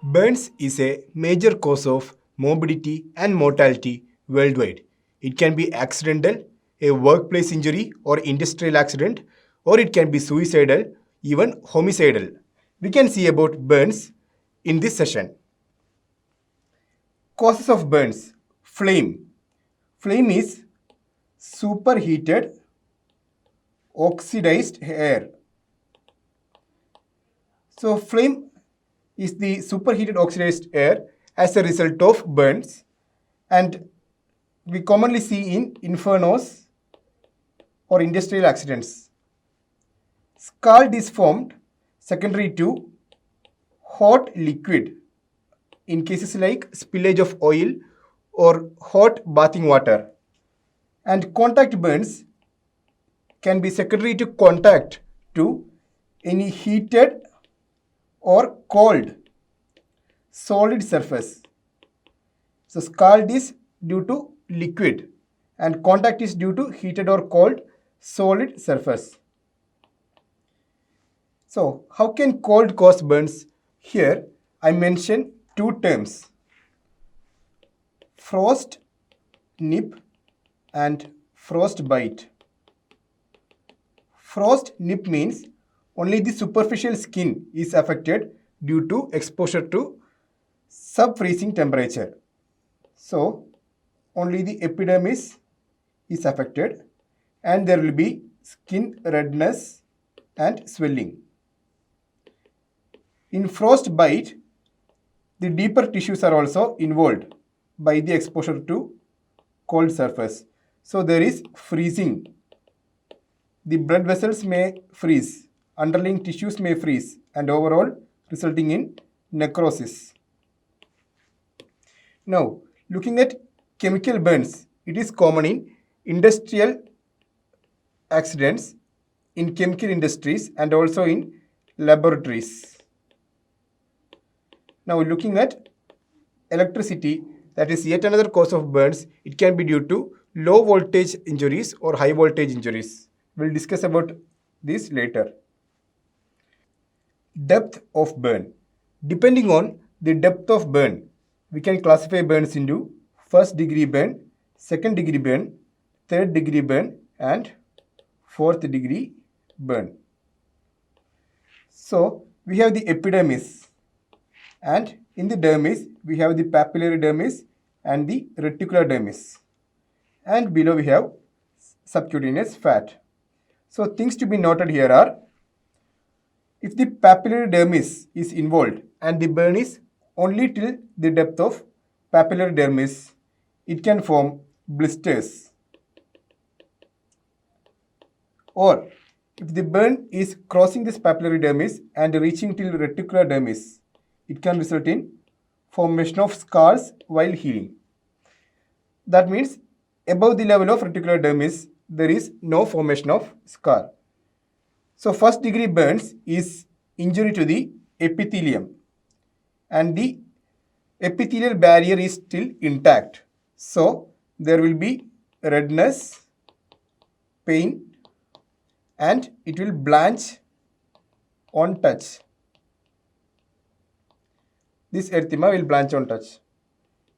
Burns is a major cause of morbidity and mortality worldwide. It can be accidental, a workplace injury or industrial accident, or it can be suicidal, even homicidal. We can see about burns in this session. Causes of burns. Flame. Flame is superheated oxidized air. So flame is the superheated oxidized air as a result of burns, and we commonly see in infernos or industrial accidents. Scald is formed secondary to hot liquid in cases like spillage of oil or hot bathing water. And contact burns can be secondary to contact to any heated or cold solid surface. So scald is due to liquid and contact is due to heated or cold solid surface. So how can cold cause burns? Here I mention two terms: frost nip and frostbite. Frost nip means only the superficial skin is affected due to exposure to sub-freezing temperature. So only the epidermis is affected and there will be skin redness and swelling. In frostbite, the deeper tissues are also involved by the exposure to cold surface. So there is freezing. The blood vessels may freeze, underlying tissues may freeze, and overall resulting in necrosis. Now, looking at chemical burns, it is common in industrial accidents, in chemical industries, and also in laboratories. Now, looking at electricity, that is yet another cause of burns. It can be due to low voltage injuries or high voltage injuries. We'll discuss about this later. Depth of burn. Depending on the depth of burn, we can classify burns into first degree burn, second degree burn, third degree burn, and fourth degree burn. So we have the epidermis, and in the dermis we have the papillary dermis and the reticular dermis, and below we have subcutaneous fat. So things to be noted here are, if the papillary dermis is involved and the burn is only till the depth of papillary dermis, it can form blisters. Or if the burn is crossing this papillary dermis and reaching till reticular dermis, it can result in formation of scars while healing. That means above the level of reticular dermis, there is no formation of scar. So first degree burns is injury to the epithelium and the epithelial barrier is still intact. So there will be redness, pain, and it will blanch on touch. This erythema will blanch on touch.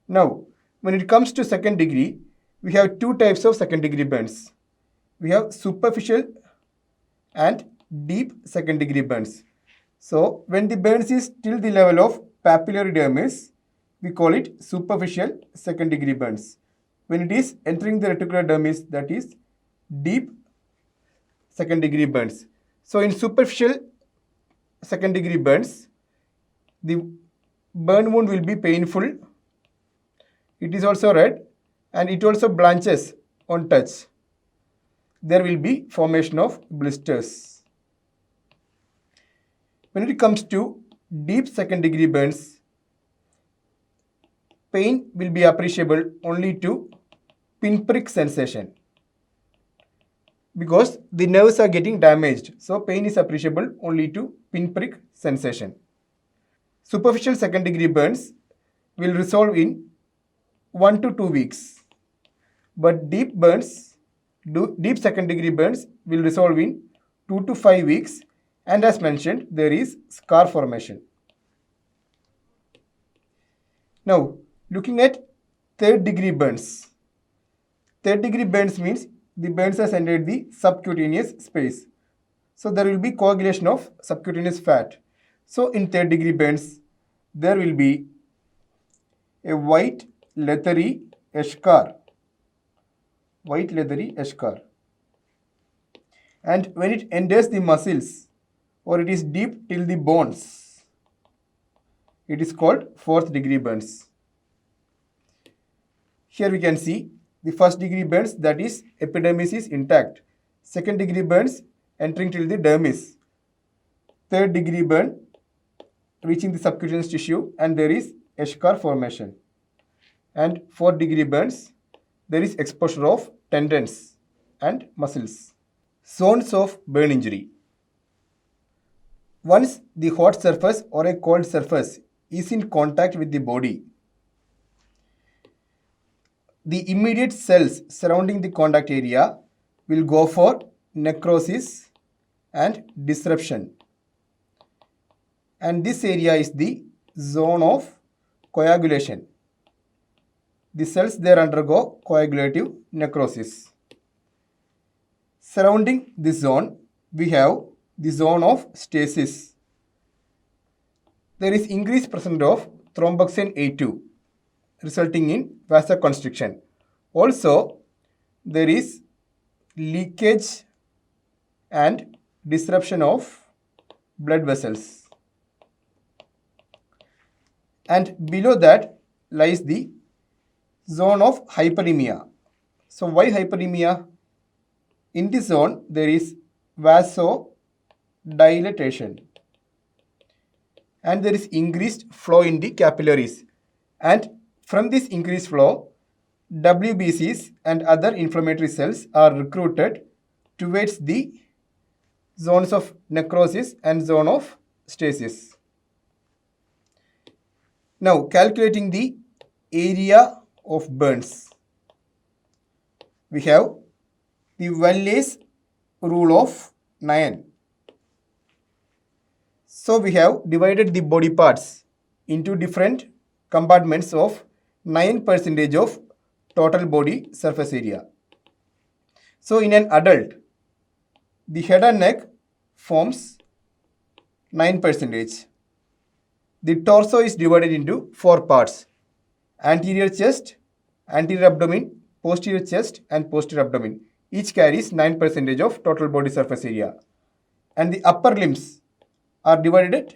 Now, when it comes to second degree, we have two types of second degree burns. We have superficial and deep second degree burns. So when the burns is till the level of papillary dermis, we call it superficial second degree burns. When it is entering the reticular dermis, that is deep second degree burns. So in superficial second degree burns, the burn wound will be painful. It is also red and it also blanches on touch. There will be formation of blisters. When it comes to deep second degree burns, pain will be appreciable only to pinprick sensation because the nerves are getting damaged. So pain is appreciable only to pinprick sensation. Superficial second degree burns will resolve in 1 to 2 weeks, but deep second degree burns will resolve in 2 to 5 weeks, and as mentioned, there is scar formation. Now, looking at third degree burns. Third degree burns means the burns has entered the subcutaneous space. So there will be coagulation of subcutaneous fat. So in third degree burns, there will be a white leathery eschar. White leathery eschar. And when it enters the muscles or it is deep till the bones, it is called fourth degree burns. Here we can see the first degree burns, that is epidermis is intact. Second degree burns entering till the dermis. Third degree burn reaching the subcutaneous tissue and there is eschar formation. And fourth degree burns, there is exposure of tendons and muscles. Zones of burn injury. Once the hot surface or a cold surface is in contact with the body, the immediate cells surrounding the contact area will go for necrosis and disruption. And this area is the zone of coagulation. The cells there undergo coagulative necrosis. Surrounding this zone, we have the zone of stasis. There is increased presence of thromboxane A2, resulting in vasoconstriction. Also, there is leakage and disruption of blood vessels. And below that lies the zone of hyperemia. So why hyperemia? In this zone, there is vasodilatation and there is increased flow in the capillaries. And from this increased flow, WBCs and other inflammatory cells are recruited towards the zones of necrosis and zone of stasis. Now, calculating the area of burns, we have the Valle's rule of 9. So we have divided the body parts into different compartments of 9% of total body surface area. So in an adult, the head and neck forms 9%. The torso is divided into 4 parts: anterior chest, anterior abdomen, posterior chest and posterior abdomen. Each carries 9% of total body surface area. And the upper limbs are divided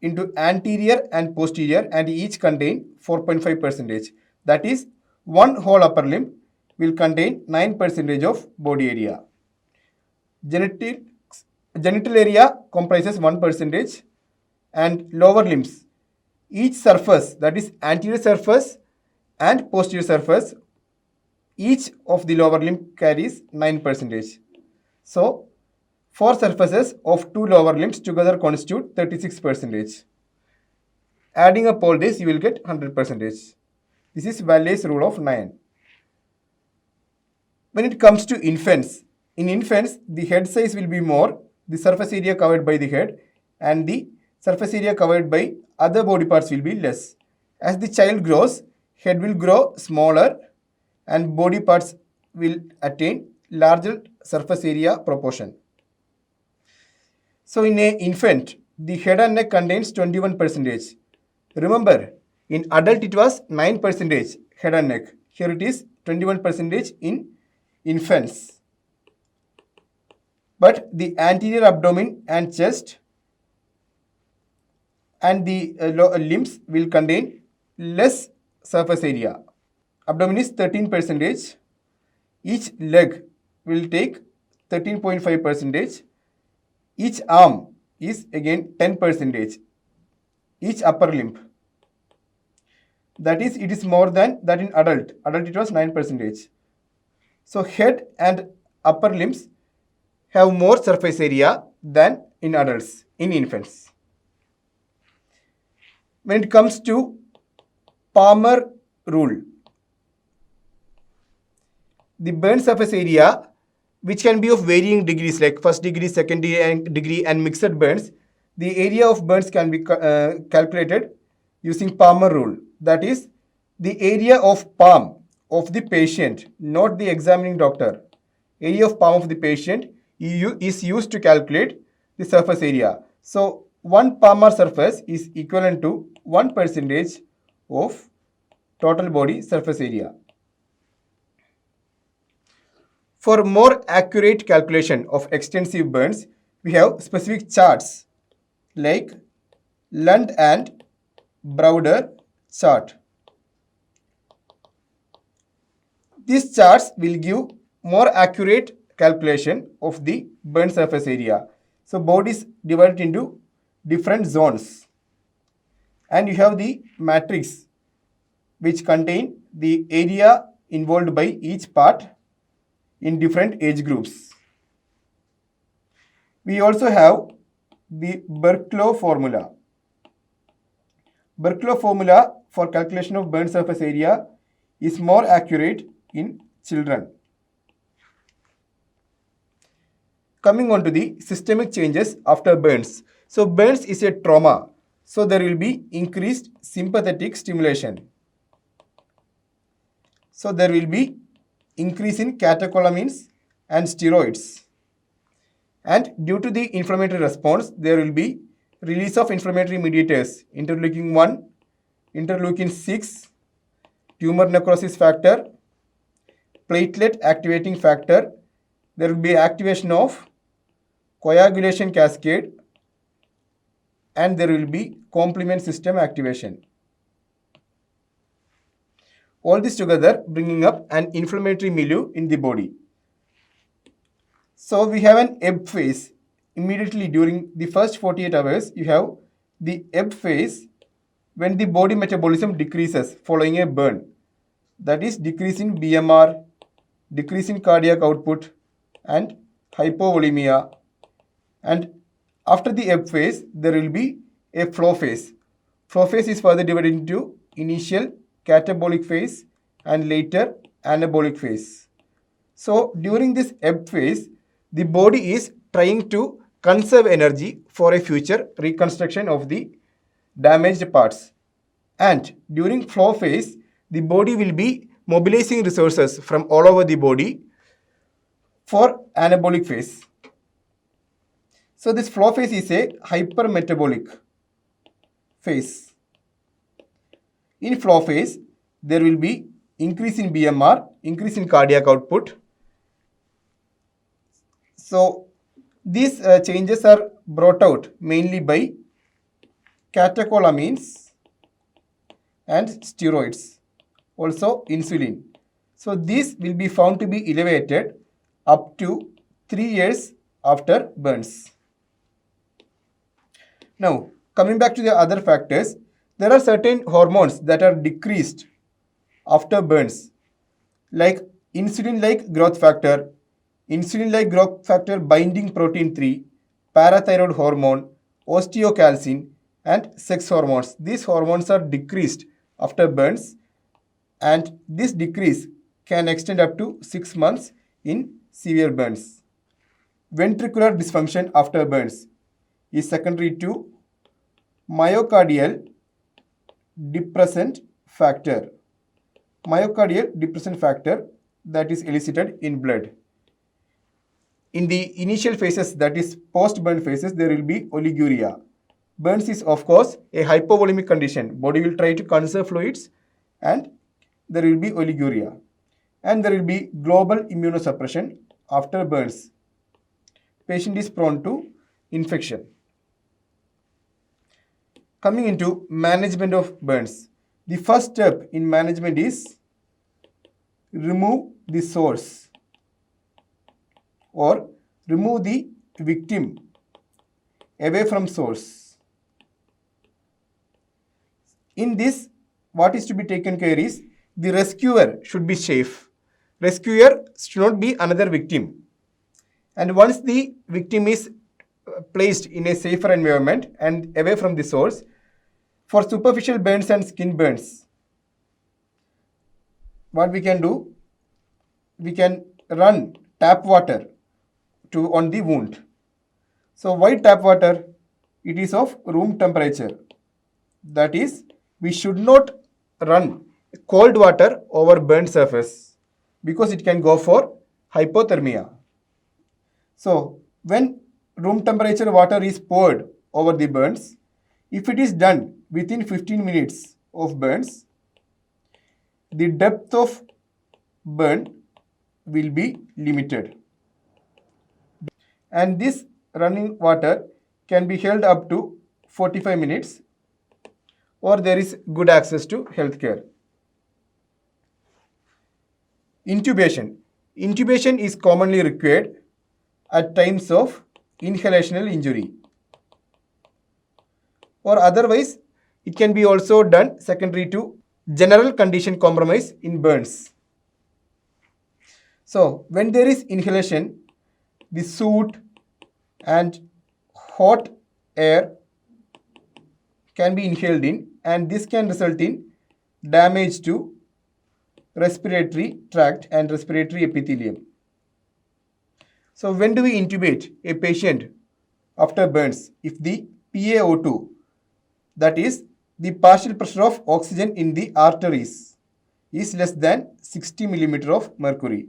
into anterior and posterior and each contain 4.5%. That is, one whole upper limb will contain 9% of body area. Genital area comprises 1% and lower limbs. Each surface, that is anterior surface and posterior surface, each of the lower limb carries 9%. So, 4 surfaces of 2 lower limbs together constitute 36%. Adding up all this, you will get 100%. This is Valle's rule of 9. When it comes to infants, in infants, the head size will be more, the surface area covered by the head, and the surface area covered by other body parts will be less. As the child grows, head will grow smaller and body parts will attain larger surface area proportion. So in an infant, the head and neck contains 21%. Remember, in adult it was 9% head and neck. Here it is 21% in infants. But the anterior abdomen and chest and the limbs will contain less surface area. Abdomen is 13%. Each leg will take 13.5%. Each arm is again 10%. Each upper limb. That is, it is more than that in adult. Adult it was 9%. So head and upper limbs have more surface area than in adults, in infants. When it comes to Palmer rule, the burn surface area which can be of varying degrees like first degree, second degree and mixed burns, the area of burns can be calculated using Palmer rule. That is, the area of palm of the patient, not the examining doctor. Area of palm of the patient is used to calculate the surface area. So, 1 palmar surface is equivalent to 1% of total body surface area. For more accurate calculation of extensive burns, we have specific charts like Lund and Browder chart. These charts will give more accurate calculation of the burn surface area. So body is divided into different zones. And you have the matrix which contain the area involved by each part in different age groups. We also have the Berkeley formula. Berkeley formula for calculation of burn surface area is more accurate in children. Coming on to the systemic changes after burns. So burns is a trauma. So there will be increased sympathetic stimulation. So there will be increase in catecholamines and steroids. And due to the inflammatory response, there will be release of inflammatory mediators, interleukin 1, interleukin 6, tumor necrosis factor, platelet activating factor. There will be activation of coagulation cascade, and there will be complement system activation. All this together bringing up an inflammatory milieu in the body. So we have an ebb phase. Immediately during the first 48 hours, you have the ebb phase when the body metabolism decreases following a burn. That is decrease in BMR, decrease in cardiac output and hypovolemia. And after the ebb phase, there will be a flow phase. Flow phase is further divided into initial catabolic phase and later anabolic phase. So during this ebb phase, the body is trying to conserve energy for a future reconstruction of the damaged parts. And during flow phase, the body will be mobilizing resources from all over the body for anabolic phase. So this flow phase is a hypermetabolic phase. In flow phase, there will be increase in BMR, increase in cardiac output. So these changes are brought out mainly by catecholamines and steroids, also insulin. So these will be found to be elevated up to 3 years after burns. Now, coming back to the other factors, there are certain hormones that are decreased after burns, like insulin-like growth factor binding protein 3, parathyroid hormone, osteocalcin, and sex hormones. These hormones are decreased after burns, and this decrease can extend up to 6 months in severe burns. Ventricular dysfunction after burns is secondary to myocardial depressant factor. Myocardial depressant factor that is elicited in blood. In the initial phases, that is post-burn phases, there will be oliguria. Burns is of course a hypovolemic condition. Body will try to conserve fluids and there will be oliguria. And there will be global immunosuppression after burns. Patient is prone to infection. Coming into management of burns. The first step in management is remove the source or remove the victim away from source. In this, what is to be taken care is the rescuer should be safe. Rescuer should not be another victim. And once the victim is placed in a safer environment and away from the source, for superficial burns and skin burns, what we can do, we can run tap water on the wound. So why tap water? It is of room temperature. That is, we should not run cold water over burnt surface because it can go for hypothermia. So when room temperature water is poured over the burns, if it is done within 15 minutes of burns, the depth of burn will be limited. And this running water can be held up to 45 minutes, or there is good access to healthcare. Intubation. Intubation is commonly required at times of inhalational injury, or otherwise it can be also done secondary to general condition compromise in burns. So when there is inhalation, the soot and hot air can be inhaled in, and this can result in damage to respiratory tract and respiratory epithelium. So when do we intubate a patient after burns? If the PaO2, that is the partial pressure of oxygen in the arteries, is less than 60 millimeter of mercury,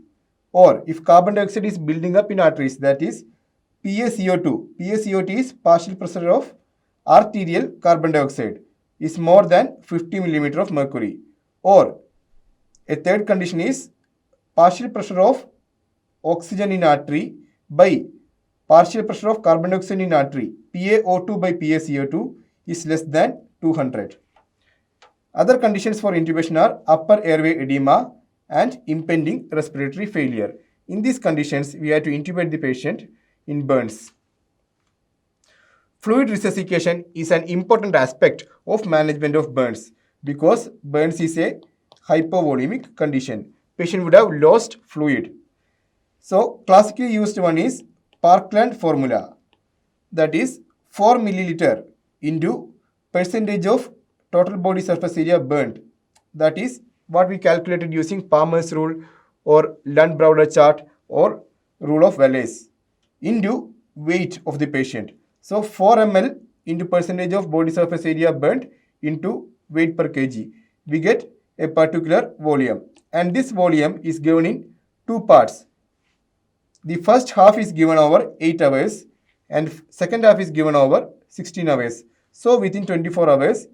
or if carbon dioxide is building up in arteries, that is PaCO2. PaCO2 is partial pressure of arterial carbon dioxide is more than 50 millimeter of mercury, or a third condition is partial pressure of oxygen in artery by partial pressure of carbon dioxide in artery, PaO2 by PaCO2 is less than 200. Other conditions for intubation are upper airway edema and impending respiratory failure. In these conditions, we have to intubate the patient in burns. Fluid resuscitation is an important aspect of management of burns because burns is a hypovolemic condition. Patient would have lost fluid. So classically used one is Parkland formula, that is 4 milliliter into percentage of total body surface area burnt. That is what we calculated using Palmer's rule or Lund-Browder chart or rule of Wallace into weight of the patient. So 4 ml into percentage of body surface area burnt into weight per kg. We get a particular volume, and this volume is given in two parts. The first half is given over 8 hours and second half is given over 16 hours. So within 24 hours,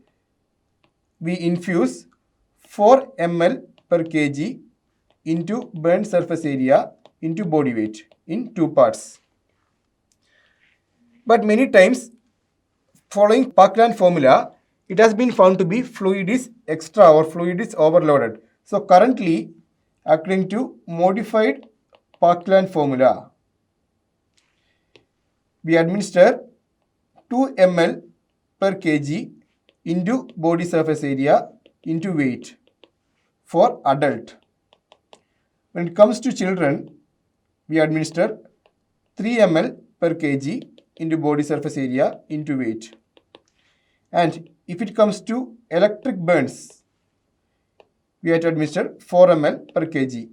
we infuse 4 ml per kg into burnt surface area into body weight in two parts. But many times, following Parkland formula, it has been found to be fluid is extra or fluid is overloaded. So currently, according to modified Parkland formula, we administer 2 ml per kg into body surface area into weight for adult. When it comes to children, we administer 3 ml per kg into body surface area into weight. And if it comes to electric burns, we have to administer 4 ml per kg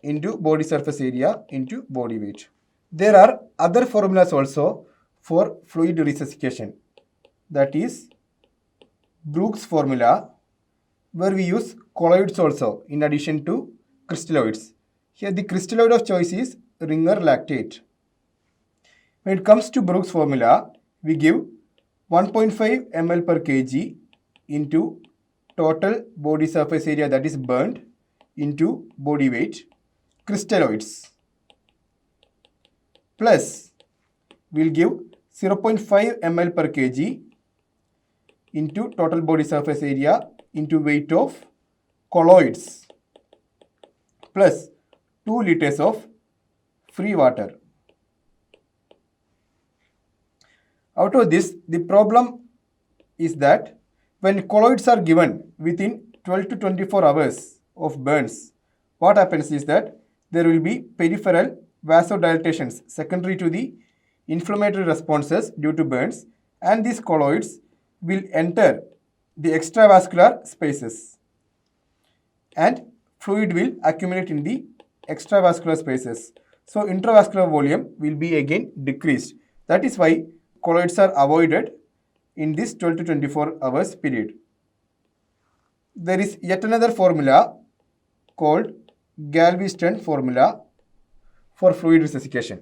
into body surface area into body weight. There are other formulas also for fluid resuscitation. That is Brooks formula, where we use colloids also in addition to crystalloids. Here the crystalloid of choice is Ringer lactate. When it comes to Brooks formula, we give 1.5 ml per kg into total body surface area that is burnt into body weight crystalloids, plus we will give 0.5 ml per kg into total body surface area into weight of colloids, plus 2 liters of free water. Out of this, the problem is that when colloids are given within 12 to 24 hours of burns, what happens is that there will be peripheral vasodilatations secondary to the inflammatory responses due to burns, and these colloids will enter the extravascular spaces and fluid will accumulate in the extravascular spaces. So intravascular volume will be again decreased. That is why colloids are avoided in this 12 to 24 hours period. There is yet another formula called Galveston formula for fluid resuscitation.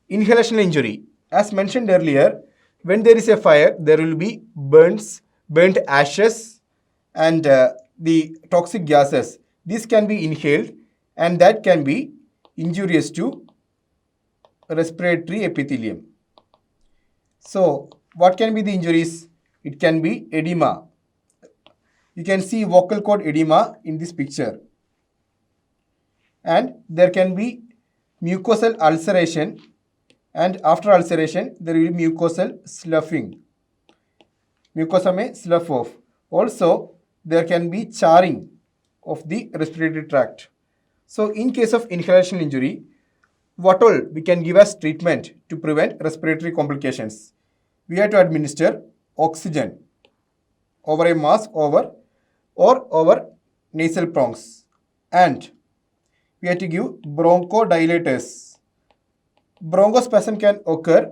Inhalational injury. As mentioned earlier, when there is a fire, there will be burnt ashes, and the toxic gases. This can be inhaled, and that can be injurious to respiratory epithelium. So, what can be the injuries? It can be edema. You can see vocal cord edema in this picture. And there can be mucosal ulceration, and after ulceration, there will be mucosal sloughing. Mucosa may slough off. Also, there can be charring of the respiratory tract. So, in case of inhalational injury, what all we can give as treatment to prevent respiratory complications? We have to administer oxygen over a mask or over nasal prongs, and we have to give bronchodilators. Bronchospasm can occur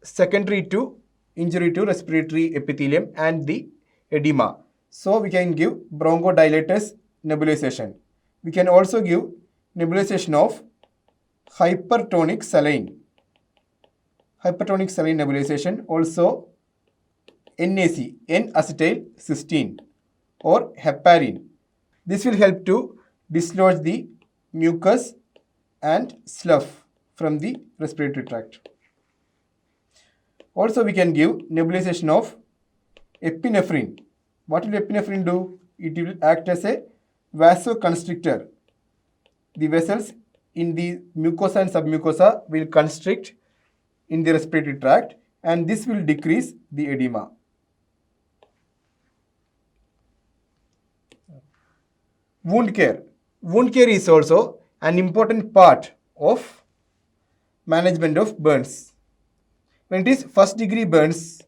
secondary to injury to respiratory epithelium and the edema. So we can give bronchodilators nebulization. We can also give nebulization of hypertonic saline. Hypertonic saline nebulization, also NAC, N-acetylcysteine or heparin. This will help to dislodge the mucus and slough from the respiratory tract. Also, we can give nebulization of epinephrine. What will epinephrine do? It will act as a vasoconstrictor. The vessels in the mucosa and submucosa will constrict in the respiratory tract, and this will decrease the edema. Wound care. Wound care is also an important part of management of burns. When it is first degree burns,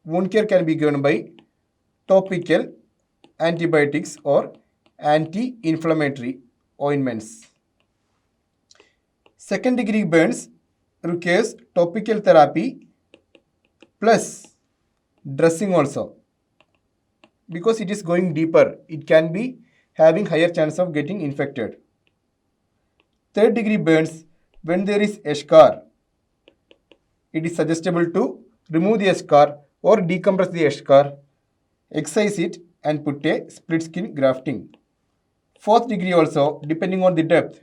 wound care can be given by topical antibiotics or anti-inflammatory ointments. Second degree burns requires topical therapy plus dressing also. Because it is going deeper, it can be having higher chance of getting infected. Third degree burns, when there is a scar, it is suggestible to remove the scar or decompress the scar, excise it and put a split skin grafting. Fourth degree also, depending on the depth.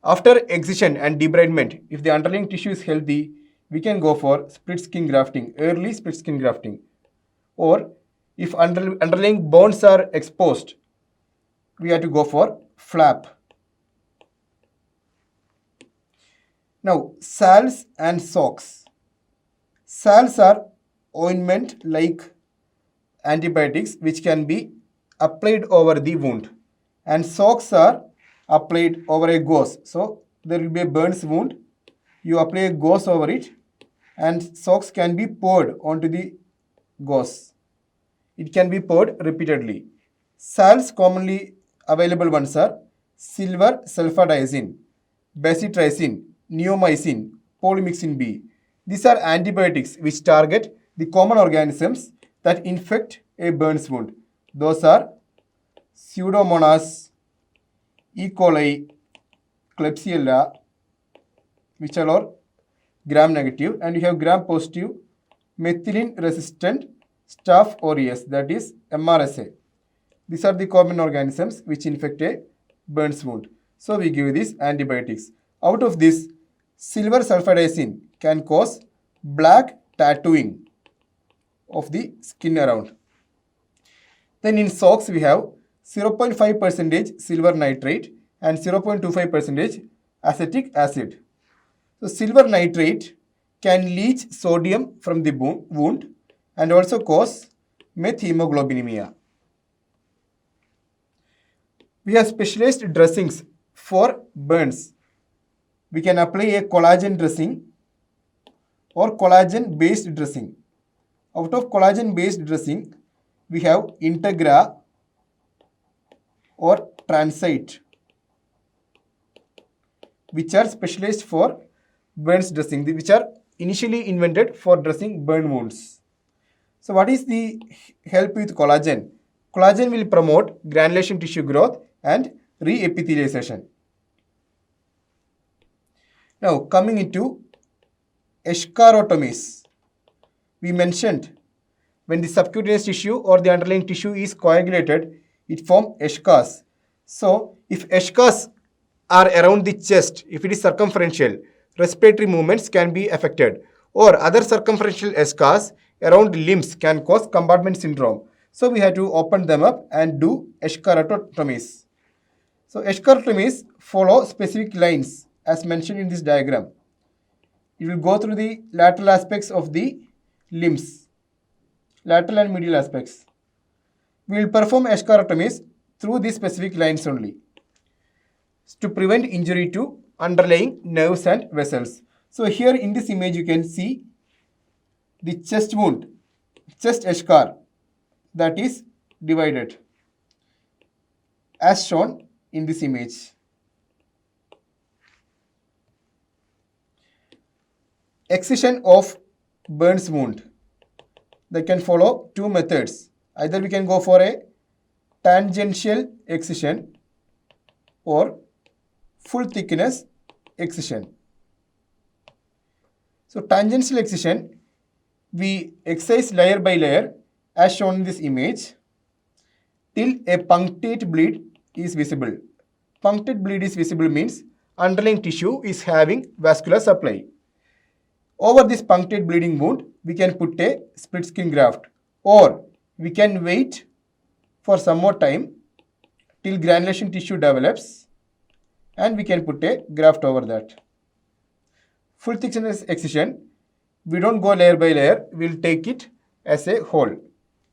After excision and debridement, if the underlying tissue is healthy, we can go for split skin grafting, early split skin grafting. Or if underlying bones are exposed, we have to go for flap. Now, salves and soaks. Salves are ointment-like antibiotics which can be applied over the wound, and soaks are applied over a gauze. So, there will be a burns wound, you apply a gauze over it, and soaks can be poured onto the gauze. It can be poured repeatedly. Salves commonly available ones are silver sulfadiazine, bacitracin, neomycin, polymyxin B. These are antibiotics which target the common organisms that infect a burns wound. Those are Pseudomonas, E. coli, Klebsiella, which are all gram negative, and you have gram positive methicillin resistant Staph aureus, that is MRSA. These are the common organisms which infect a burns wound. So we give these antibiotics. Out of this, silver sulfadiazine can cause black tattooing of the skin around. Then in soaks we have 0.5% silver nitrate and 0.25% acetic acid. So silver nitrate can leach sodium from the wound and also cause methemoglobinemia. We have specialized dressings for burns. We can apply a collagen dressing or collagen based dressing. Out of collagen based dressing, we have Integra or Transite. which are specialized for burns dressing, which are initially invented for dressing burn wounds. So what is the help with collagen? Collagen will promote granulation tissue growth and re-epithelialization. Now coming into eschartomies, we mentioned when the subcutaneous tissue or the underlying tissue is coagulated, it forms eschars. So if eschars are around the chest, if it is circumferential, respiratory movements can be affected, or other circumferential eschars around limbs can cause compartment syndrome. So we have to open them up and do eschartotomies. So eschartotomies follow specific lines as mentioned in this diagram. It will go through the lateral aspects of the limbs, lateral and medial aspects. We will perform eschartotomies through these specific lines only to prevent injury to underlying nerves and vessels. So here in this image you can see the chest wound, chest eschar that is divided as shown in this image. Excision of burns wound. They can follow two methods. Either we can go for a tangential excision or full thickness excision. So tangential excision, we excise layer by layer as shown in this image till a punctate bleed is visible. Punctate bleed is visible means underlying tissue is having vascular supply. Over this punctate bleeding wound, we can put a split skin graft, or we can wait for some more time till granulation tissue develops and we can put a graft over that. Full thickness excision, we don't go layer by layer, we'll take it as a whole.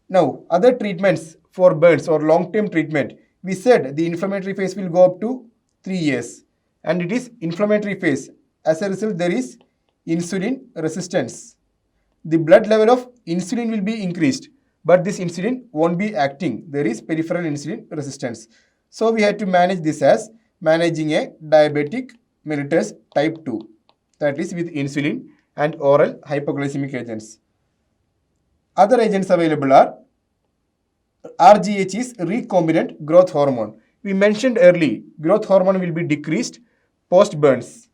Now, other treatments for burns or long-term treatment, we said the inflammatory phase will go up to 3 years and it is inflammatory phase. As a result, there is insulin resistance. The blood level of insulin will be increased, but this insulin won't be acting. There is peripheral insulin resistance. So we had to manage this as managing a diabetic mellitus type 2, that is with insulin and oral hypoglycemic agents. Other agents available are RGH is recombinant growth hormone. We mentioned early, growth hormone will be decreased post burns.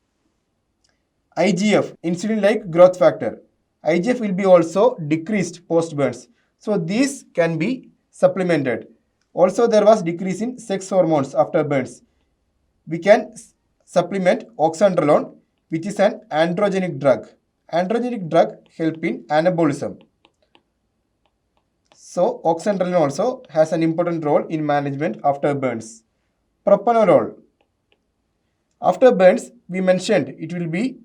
IGF, insulin-like growth factor. IGF will be also decreased post burns. So these can be supplemented. Also there was decrease in sex hormones after burns. We can supplement oxandrolone, which is an androgenic drug. Androgenic drug help in anabolism. So oxandrolone also has an important role in management after burns. Propranolol. After burns, we mentioned it will be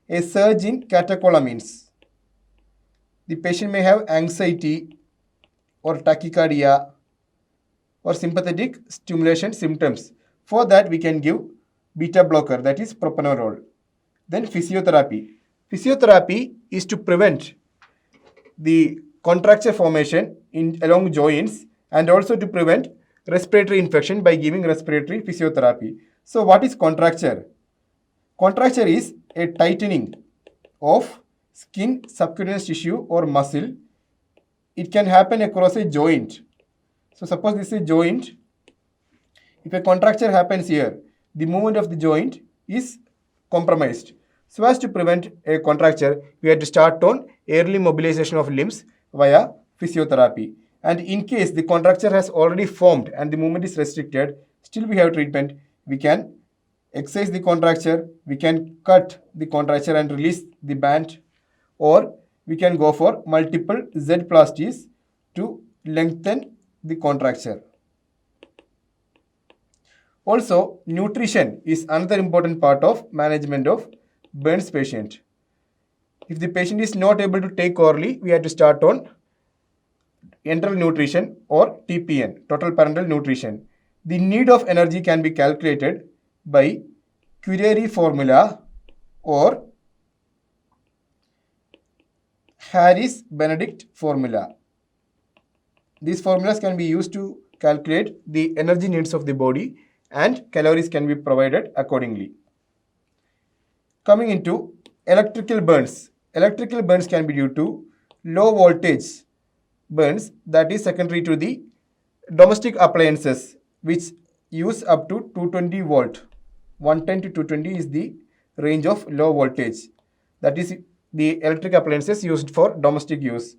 a surge in catecholamines. The patient may have anxiety or tachycardia or sympathetic stimulation symptoms. For that, we can give beta blocker, that is propranolol. Then physiotherapy. Physiotherapy is to prevent the contracture formation along joints and also to prevent respiratory infection by giving respiratory physiotherapy. So what is contracture? Contracture is a tightening of skin, subcutaneous tissue or muscle. It can happen across a joint. So suppose this is a joint. If a contracture happens here, the movement of the joint is compromised. So as to prevent a contracture, we have to start on early mobilization of limbs via physiotherapy. And in case the contracture has already formed and the movement is restricted, still we have treatment. We can excise the contracture, we can cut the contracture and release the band, or we can go for multiple Z-plasties to lengthen the contracture. Also, nutrition is another important part of management of burns patient. If the patient is not able to take orally, we have to start on enteral nutrition or TPN, total parenteral nutrition. The need of energy can be calculated by Curie formula or Harris-Benedict formula. These formulas can be used to calculate the energy needs of the body and calories can be provided accordingly. Coming into electrical burns. Electrical burns can be due to low voltage burns, that is secondary to the domestic appliances which use up to 220 volt. 110 to 220 is the range of low voltage. That is the electric appliances used for domestic use.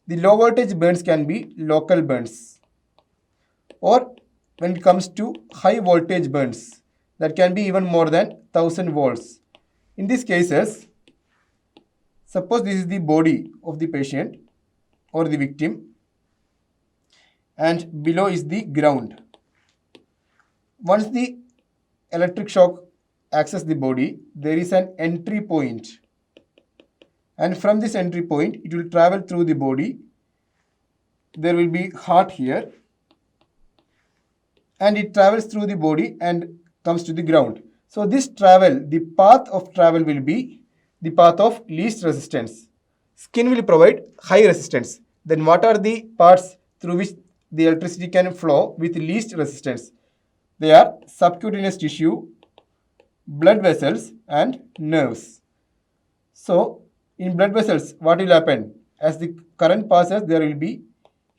The low voltage burns can be local burns. Or when it comes to high voltage burns, that can be even more than 1000 volts. In these cases, suppose this is the body of the patient or the victim and below is the ground. Once the electric shock accesses the body, there is an entry point. And from this entry point, it will travel through the body. There will be heart here. And it travels through the body and comes to the ground. So this travel, the path of travel will be the path of least resistance. Skin will provide high resistance. Then what are the parts through which the electricity can flow with least resistance? They are subcutaneous tissue, blood vessels and nerves. So in blood vessels, what will happen? As the current passes, there will be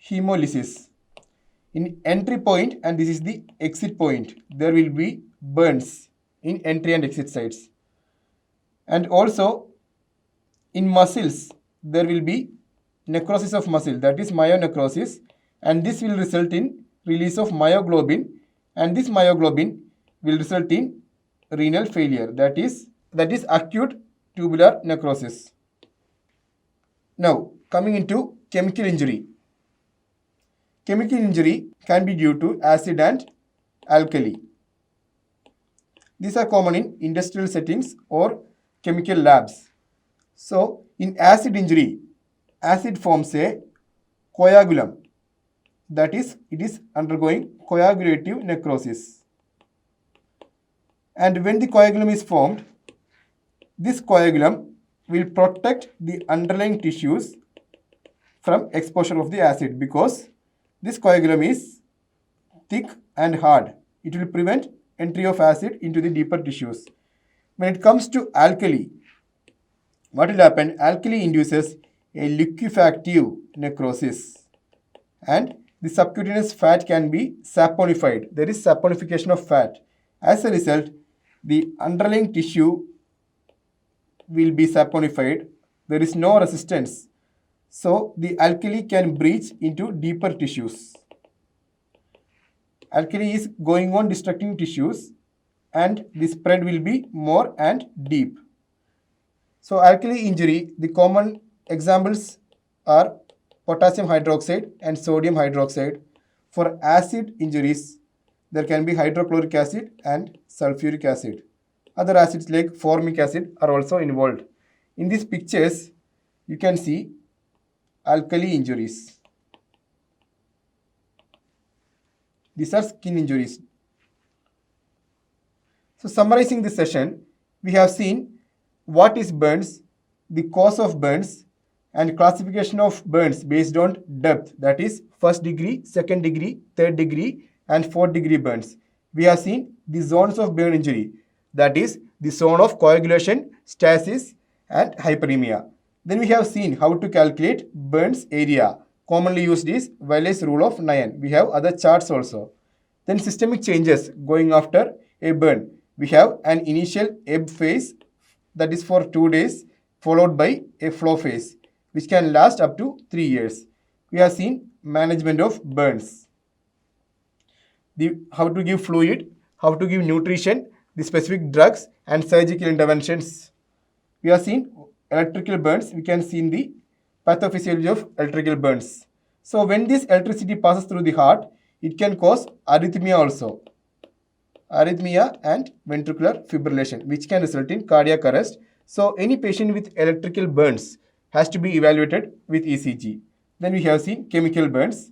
hemolysis. In entry point, and this is the exit point, there will be burns in entry and exit sites. And also in muscles, there will be necrosis of muscle, that is myonecrosis, and this will result in release of myoglobin, and this myoglobin will result in renal failure, that is acute tubular necrosis. Now coming into chemical injury. Chemical injury can be due to acid and alkali. These are common in industrial settings or chemical labs. So in acid injury, acid forms a coagulum. That is, it is undergoing coagulative necrosis. And when the coagulum is formed, this coagulum will protect the underlying tissues from exposure of the acid, because this coagulum is thick and hard. It will prevent entry of acid into the deeper tissues. When it comes to alkali, what will happen? Alkali induces a liquefactive necrosis, and the subcutaneous fat can be saponified. There is saponification of fat. As a result, the underlying tissue will be saponified. There is no resistance. So the alkali can breach into deeper tissues. Alkali is going on destructing tissues, and the spread will be more and deep. So alkali injury, the common examples are potassium hydroxide and sodium hydroxide. For acid injuries, there can be hydrochloric acid and sulfuric acid. Other acids like formic acid are also involved. In these pictures, you can see alkali injuries. These are skin injuries. So summarizing this session, we have seen what is burns, the cause of burns, and classification of burns based on depth, that is first degree, second degree, third degree and fourth degree burns. We have seen the zones of burn injury, that is the zone of coagulation, stasis and hyperemia. Then we have seen how to calculate burns area. Commonly used is Wiley's rule of 9. We have other charts also. Then systemic changes going after a burn. We have an initial ebb phase, that is for 2 days, followed by a flow phase, which can last up to 3 years. We have seen management of burns, how to give fluid, how to give nutrition, the specific drugs and surgical interventions. We have seen electrical burns. We can see in the pathophysiology of electrical burns. So when this electricity passes through the heart, it can cause arrhythmia also. Arrhythmia and ventricular fibrillation, which can result in cardiac arrest. So any patient with electrical burns has to be evaluated with ECG. Then we have seen chemical burns.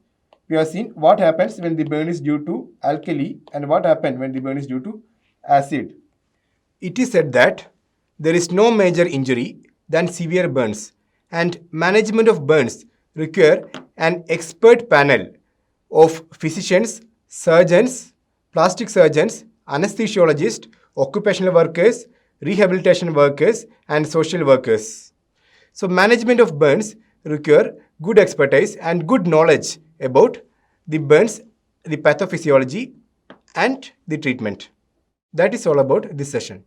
We have seen what happens when the burn is due to alkali and what happens when the burn is due to acid. It is said that there is no major injury than severe burns, and management of burns require an expert panel of physicians, surgeons, plastic surgeons, anesthesiologists, occupational workers, rehabilitation workers, and social workers. So management of burns require good expertise and good knowledge about the burns, the pathophysiology, and the treatment. That is all about this session.